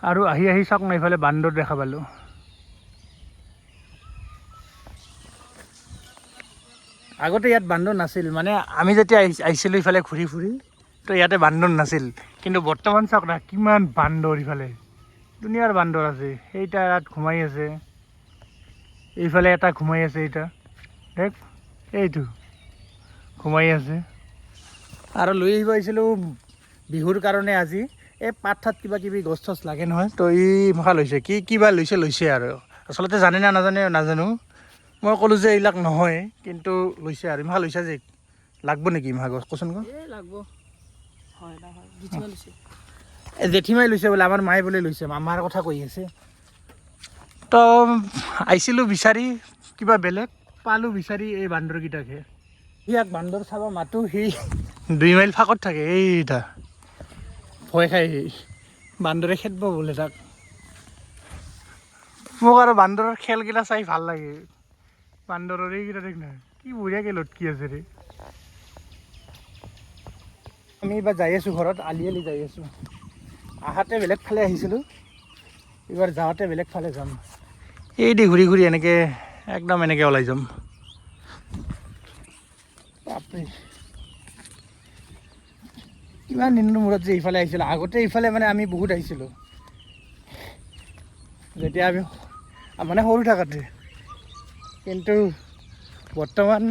আৰু আহি আহি চাওক না ইফালে বান্দৰ দেখা পালোঁ। আগতে ইয়াত বান্দৰ নাছিল, মানে আমি যেতিয়া আহিছিলোঁ ইফালে ঘূৰি ফুৰি তো ইয়াতে বান্দৰ নাছিল, কিন্তু বৰ্তমান চাওক না কিমান বান্দৰ ইফালে, দুনিয়াৰ বান্দৰ আছে। সেইটা ইয়াত ঘুমাই আছে, এইফালে এটা ঘুমাই আছে, এইটা দেখ এইটো ঘুমাই আছে। আৰু লৈ আহিব আহিছিলোঁ বিহুৰ কাৰণে আজি এই পাত ঠাত কিবা কিবি গছ চছ লাগে নহয়, তো ই মখা লৈছে, কিবা লৈছে আৰু আচলতে জানে না নাজানে নাজানো। মই ক'লোঁ যে এইবিলাক নহয়, কিন্তু লৈছে আৰু ইমাহা লৈছে যে লাগব নেকি ইমাহা গছ কচোন ক? জেঠীমাই লৈছে বোলে, আমাৰ মায়ে বোলে লৈছে, মামাৰ কথা কৈ আছে। তো আহিছিলোঁ বিচাৰি কিবা বেলেগ, পালোঁ বিচাৰি এই বান্দৰকেইটাকে। ইয়াক বান্দৰ চাব মাতো, সি 2 মাইল ফাকত থাকে, এইটা ভয় খাই বান্দৰে খেদব বোলে তাক। মোক আৰু বান্দৰৰ খেলকেইটা চাই ভাল লাগে। বান্দৰৰ এইকেইটা দেখ নাই কি বঢ়িয়াকৈ লটকি আছে ৰে। আমি এইবাৰ যাই আছোঁ ঘৰত, আলি যাই আছোঁ। আহাতে বেলেগ ফালে আহিছিলোঁ, এইবাৰ যাওঁতে বেলেগ ফালে যাম। এই দি ঘূৰি ঘূৰি এনেকৈ একদম এনেকৈ ওলাই যাম। বাপৰে কিমান দিনৰ মূৰত যে ইফালে আহিছিলোঁ। আগতে ইফালে মানে আমি বহুত আহিছিলোঁ, যেতিয়া আমি মানে সৰু থাকোঁতে, কিন্তু বৰ্তমান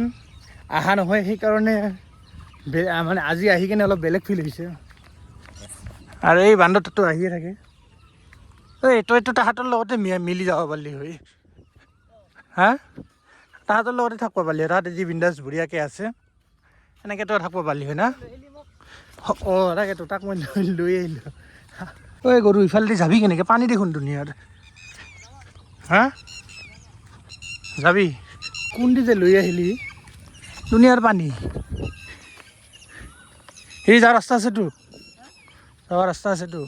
অহা নহয়। সেইকাৰণে মানে আজি আহি কিনে অলপ বেলেগ ফিল হৈছে। আৰু এই বান্দৰটো আহিয়ে থাকে। এইটো তাহাঁতৰ লগতে মিলি যাব পাৰিলি হয়। হা, তাহাঁতৰ লগতে থাকিব পাৰিলি হয়, তাহাঁতে যি বিন্দাছ বঢ়িয়াকৈ আছে সেনেকৈ তই থাকিব পাৰিলি হয় না। অঁ তাকেতো, তাক মই লৈ আহিলোঁ। ঐ গৰু ইফালেদি যাবি কেনেকৈ? পানী দেখোন দুনিয়াৰ। হা যাবি কোনদি যে লৈ আহিলি, দুনিয়াৰ পানী। সেই যোৱা ৰাস্তা আছেতো, যোৱা ৰাস্তা আছেতো।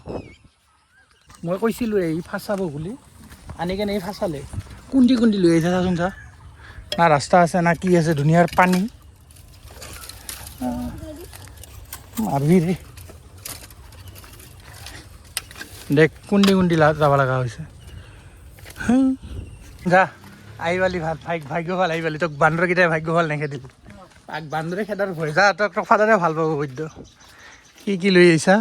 মই কৈছিলোঁ এই ফাঁচাব বুলি, আনি কেনে এই ফাঁচালে। কোনদি লৈ আহিছে চাচোন চা, না ৰাস্তা আছে না কি আছে, দুনিয়াৰ পানী। মাৰবি ৰে, দেখ কোনদি যাব লগা হৈছে। যা আহিবালি ভাল, ভাগ্য ভাল আহিবালি। তোক বান্দৰকেইটাই ভাগ্য ভাল নেখেদিল, তাক বান্দৰে খেদাৰ ভয়। যা তোক ফাদাৰে ভাল পাব বৈদ্য। কি লৈ আহিছা?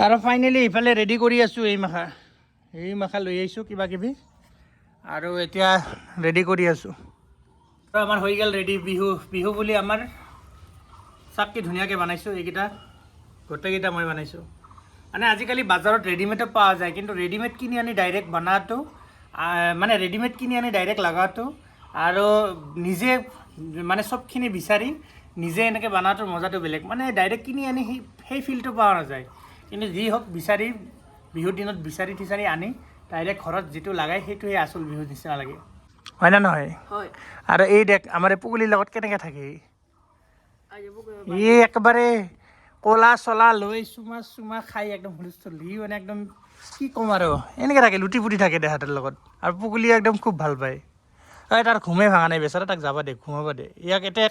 আৰু ফাইনেলি ইফালে ৰেডি কৰি আছোঁ। এই মাখা লৈ আহিছোঁ কিবা কিবি, আৰু এতিয়া ৰেডি কৰি আছোঁ। আৰু আমাৰ হৈ গ'ল ৰেডি। বিহু বুলি আমাৰ চাকি ধুনীয়াকৈ বনাইছোঁ। এইকেইটা গোটেইকেইটা মই বনাইছোঁ। মানে আজিকালি বজাৰত ৰেডিমেডো পোৱা যায়, কিন্তু ৰেডিমেড কিনি আনি ডাইৰেক্ট বনোৱাটো, মানে ৰেডিমেড কিনি আনি ডাইৰেক্ট লগাটো আৰু নিজে মানে চবখিনি বিচাৰি নিজে এনেকৈ বনোৱাটোৰ মজাটো বেলেগ। মানে ডাইৰেক্ট কিনি আনি সেই ফিলটো পোৱা নাযায়। কিন্তু যি হওক বিচাৰি বিহুৰ দিনত বিচাৰি আনি ডাইৰেক্ট ঘৰত যিটো লগাই সেইটোৱে আচল বিহুৰ নিচিনা লাগে, হয় না নহয়? হয়। আৰু এই দেখ আমাৰ এই পুগুলিৰ লগত কেনেকৈ থাকে, ই একেবাৰে কলা চলা লৈ চুমা খাই একদম হুলস্থুল। ই মানে একদম কি ক'ম আৰু, এনেকৈ থাকে, লুটি পুটি থাকে দেহাঁতৰ লগত। আৰু পুগুলিয়ে একদম খুব ভাল পায়। তাৰ ঘুমে ভাঙা নাই বেচাৰা, তাক যাবা দে, ঘুমাবা দে। ইয়াক এতিয়া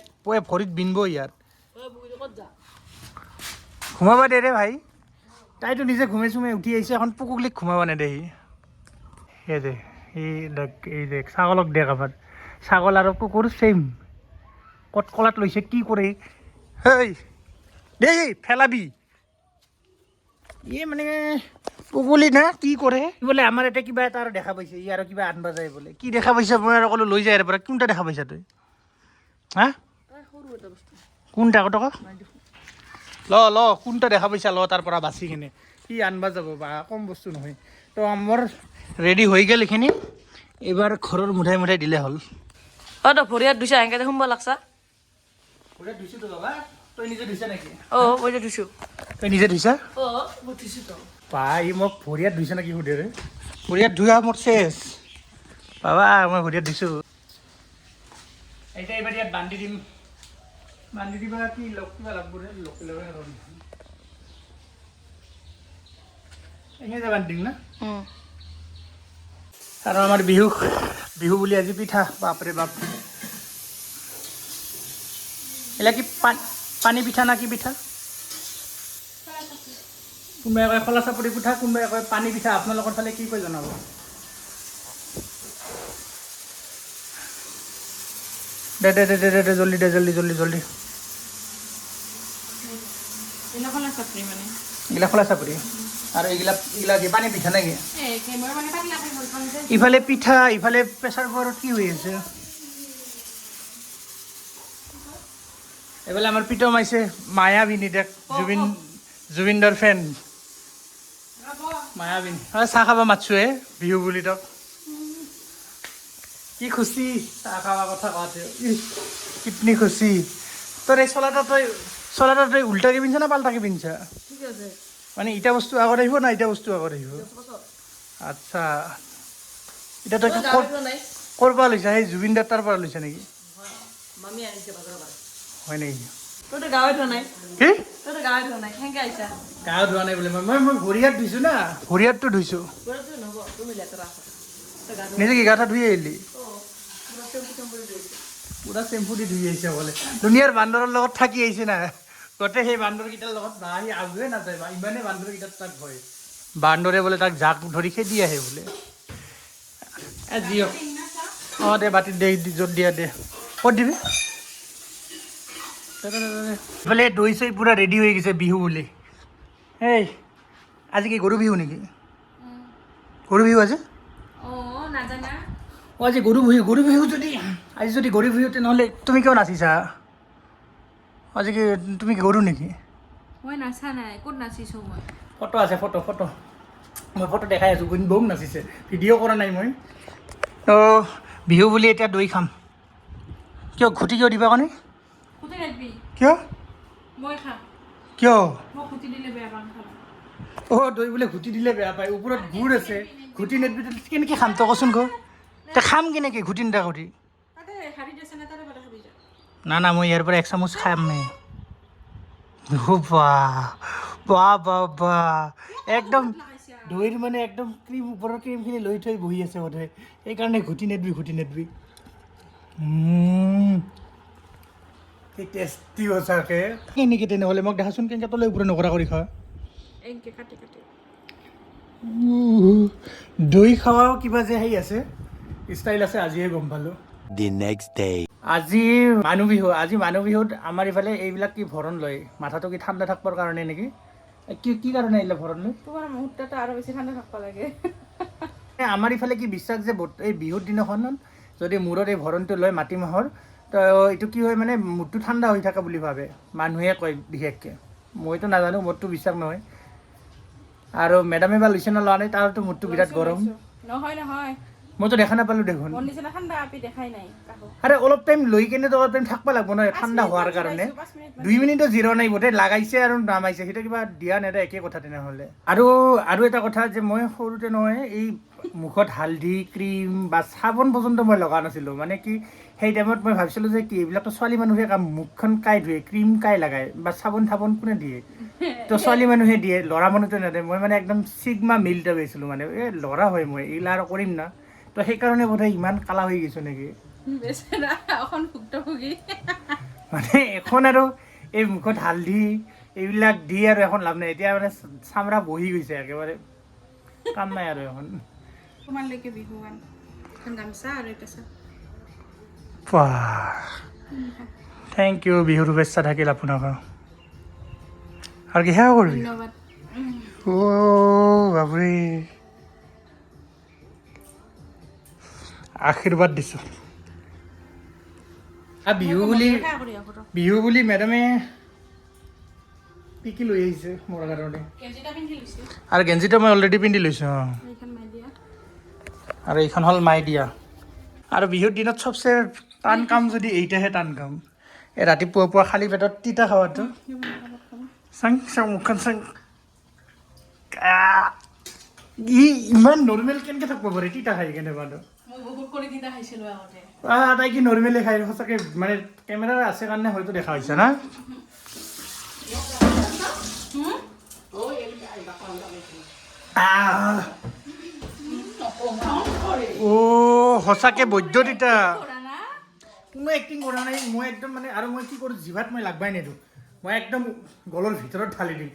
ভৰিত বিনব ইয়াত, ঘুমাবা দে ৰে ভাই। তাইতো নিজে ঘুমে উঠি আহিছে, এখন পুকুলিক ঘুমাবা নেদে সি। সেই দে এই দেখ ছাগলক দে কাবাৰ, ছাগল আৰু কুকুৰ চেম কলাত লৈছে। কি কৰে হেই দেই, ফেলাবি। মানে পুগুলি না কি কৰে বোলে। আমাৰ এতিয়া কিবা এটা আৰু দেখা পাইছে, ই আৰু কিবা আনবা যায় বোলে। কি দেখা পাইছে মই আৰু ক'লো লৈ যায় ইয়াৰ পৰা। কোনটা দেখা পাইছা তই? হা, কোনটা কটক ল কোনটা দেখা পাইছা ল, তাৰ পৰা বাচি কিনে কি আনবা যাব বা কম বস্তু নহয়। তো মোৰ ৰেডি হৈ গ'ল এইখিনি, এইবাৰ ঘৰৰ মুঠাই দিলে হ'ল। তই ভৰিয়াত ধুইছা, সেনেকৈ সোমব লাগছা। ভৰিয়াত ধুইছোঁ তো বাবা, তই নিজে ধুইছা নেকি? মই ধুইছোঁ। তই নিজে ধুইছা? মই ধুইছোঁ তো। পাই মোক ভৰিয়াত ধুইছা নেকি সুধে ৰে। ভৰিয়াত ধুৱা মোৰ চেচ বাবা, মই ভৰিয়াত ধুইছোঁ। এতিয়া এইবাৰ ইয়াত বান্ধি দিম। বান্ধি দিবা কি কিবা লাগব ৰে, এনেকৈ বান্ধি দিম না। আৰু আমাৰ বিহু বুলি আজি পিঠা, বাপৰে বাপ। এলা কি পানী পিঠা না কি পিঠা? কোনোবাই কয় খোলা চাপৰি পিঠা, কোনোবাই কয় পানী পিঠা। আপোনালোকৰ ফালে কি কয় জনাব। দে দে দে দে দে দে জল্দি দে জল্দি জল্দি জল্দি। এইগিলা খোলা চাপৰি আৰু এইগিলা এইগিলা কি পানী পিঠা নেকি? ইফালে পিঠা, ইফালে প্ৰেছাৰ কুকাৰত কি হৈ আছে? এইফালে আমাৰ পিঠা মাইছে মায়াবিনী, দেখ জুবিনদাৰ ফেন মায়াবিনী। চাহ খাব মাতছোৱে বিহু বুলি তক। কি খুচি চাহ খাবা কথা কোৱাতে, কিতনি খুচি। তোৰ এই চলাটা তই উল্টাকে পিন্ধছা না পাল্টাকে পিন্ধছা? মানে ইটা বস্তু আগত আহিব না ইটা বস্তু আগত আহিব? আচ্ছা, এতিয়া তই ক'ৰ পৰা লৈছা? সেই জুবিন দাৰ তাৰ পৰা লৈছা নেকি? হয় নেকি? কি গাঁৱত ধোৱা নাই বোলে? মই ভৰি হাত ধুইছো না, ভৰি হাতটো ধুইছো। নিজে কি গা ধুই আহিলি? পুৰা চেম্পু দি ধুই আহিছে বোলে। দুনিয়াৰ বান্দৰৰ লগত থাকি আহিছে না, গোটেই সেই বান্দৰকেইটাৰ লগত না, সি আগুৱে নাযায় বা ইমানেই বান্দৰকেইটাৰ তাক ভয়। বান্দৰে বোলে তাক জাক ধৰি খেদি আহে বোলে। যিয়ক অঁ দে বাতিত দে, য'ত দিয়া দে। ক'ত দিবি? এইফালে দৈ চৈ পূৰা ৰেডি হৈ গৈছে বিহু বুলি। এই আজি কি গৰু বিহু নেকি? গৰু বিহু আজি? অঁ আজি গৰু বিহু। গৰু বিহু যদি আজি যদি গৰু বিহু তেনেহ'লে তুমি কিয় নাচিছা? আজি কি তুমি কি গৰু নেকি? মই নাচা নাই, ক'ত নাচিছো মই? ফটো আছে, ফটো মই ফটো দেখাই আছোঁ। বম নাচিছে, ভিডিঅ' কৰা নাই মই। তো বিহু বুলি এতিয়া দৈ খাম। কিয় ঘুটি কিয় দিবা কাৰণে? কিয় কিয়? অঁ দৈ বোলে ঘুটি দিলে বেয়া পায়, ওপৰত গুড় আছে, ঘুটি নেদবি কেনেকৈ খাম তই কচোন ক? তই খাম কেনেকৈ ঘুটি নিদা কৰি? না না মই ইয়াৰ পৰা এক চামুচ খামেই। বাহ একদম দৈৰ মানে একদম ক্ৰীম, ওপৰৰ ক্ৰীমখিনি লৈ থৈ বহি আছে বোধহয়, সেইকাৰণে ঘুটি নেদবি। কি টেষ্টি সঁচাকে। কেনেকৈ তেনেহ'লে মোক দেখাচোন, কেনেকৈ তলে ওপৰে নকৰা কৰি খোৱা? দৈ খাৱাও কিবা যে সেই আছে, ষ্টাইল আছে, আজিহে গম পালোঁ। আজি মানুহ বিহু। আজি মানুহ বিহুত আমাৰ ইফালে এইবিলাক কি ভৰণ লয়, মাথাটো কি ঠাণ্ডা থাকিবৰ কাৰণে নেকি? কি কাৰণে আহিলে ভৰণ লৈ? তোমাৰ মুহূৰ্তটো আৰু বেছি ঠাণ্ডা থাকিব লাগে। আমাৰ ইফালে কি বিশ্বাস যে এই বিহুৰ দিনাখনত যদি মূৰত এই ভৰণটো লয় মাটিমাহৰ, তো এইটো কি হয় মানে মূৰটো ঠাণ্ডা হৈ থাকে বুলি ভাবে, মানুহে কয় বিশেষকৈ। মইতো নাজানো, মোৰতো বিশ্বাস নহয়। আৰু মেডামে বা লৈছে না লোৱা নাই, তাৰতো মূৰটো বিৰাট গৰম। নহয় মইতো দেখা নাপালোঁ দেখোন। দেখাই নাই। আৰে অলপ টাইম লৈ কেনে অলপ টাইম থাকিব লাগিব নহয় ঠাণ্ডা হোৱাৰ কাৰণে। 2 মিনিটো জিৰ' নাই বোধে, লাগাইছে আৰু নামাইছে, সেইটো কিবা দিয়া নেদা একে কথা তেনেহ'লে। আৰু এটা কথা যে মই সৰুতে নহয় এই মুখত হালধি, ক্ৰীম বা চাবোন পৰ্যন্ত মই লগা নাছিলোঁ। মানে কি সেই টাইমত মই ভাবিছিলোঁ যে কি এইবিলাকতো ছোৱালী মানুহে মুখখন কাই ধুৱে, ক্ৰীম কাই লগায় বা চাবোন কোনে দিয়ে? তো ছোৱালী মানুহে দিয়ে, ল'ৰা মানুহটো নেদে। মই মানে একদম চিগমা মিল এটা পাইছিলোঁ, মানে এই ল'ৰা হয় মই, এইগিলা আৰু কৰিম না। তো সেইকাৰণে বোধহয় ইমান কালা হৈ গৈছোঁ নেকি? মানে এখন আৰু এই মুখত হালধি এইবিলাক দি আৰু এখন লাভ নাই। এতিয়া মানে চামৰা বহি গৈছে একেবাৰে, কাম নাই আৰু এখন। থেংক ইউ, বিহুৰ শুভেচ্ছা থাকিল আপোনাক। আৰু কি সেৱা কৰিবি? অ' বাপৰে, আশীৰ্বাদ দিছোঁ। বিহু বুলি মেডামে কি লৈ আহিছে মোৰ কাৰণে? আৰু গেঞ্জিটো মই অলৰেডি পিন্ধি লৈছোঁ। অঁ, আৰু এইখন হ'ল মাই দিয়া। আৰু বিহুৰ দিনত চবচে টান কাম যদি এইটাহে টান কাম, এই ৰাতিপুৱা খালী পেটত তিতা খাৱাটো। চাং মুখখন চাং। ইমান নৰ্মেল কেনেকৈ থাকিব পাৰে তিতা খাই কেনে মানুহ? তাই কি নৰ্মেলি খাই সঁচাকৈ, মানে কেমেৰা আছে কাৰণে হয়তো দেখা হৈছে না। সঁচাকৈ বৈদ্য তিতা। মই এক্টিং কৰা নাই, মই একদম মানে, আৰু মই কি কৰোঁ জিভাত মই লাগবাই নিদিওঁ, মই একদম গলৰ ভিতৰত ঢালি দিম।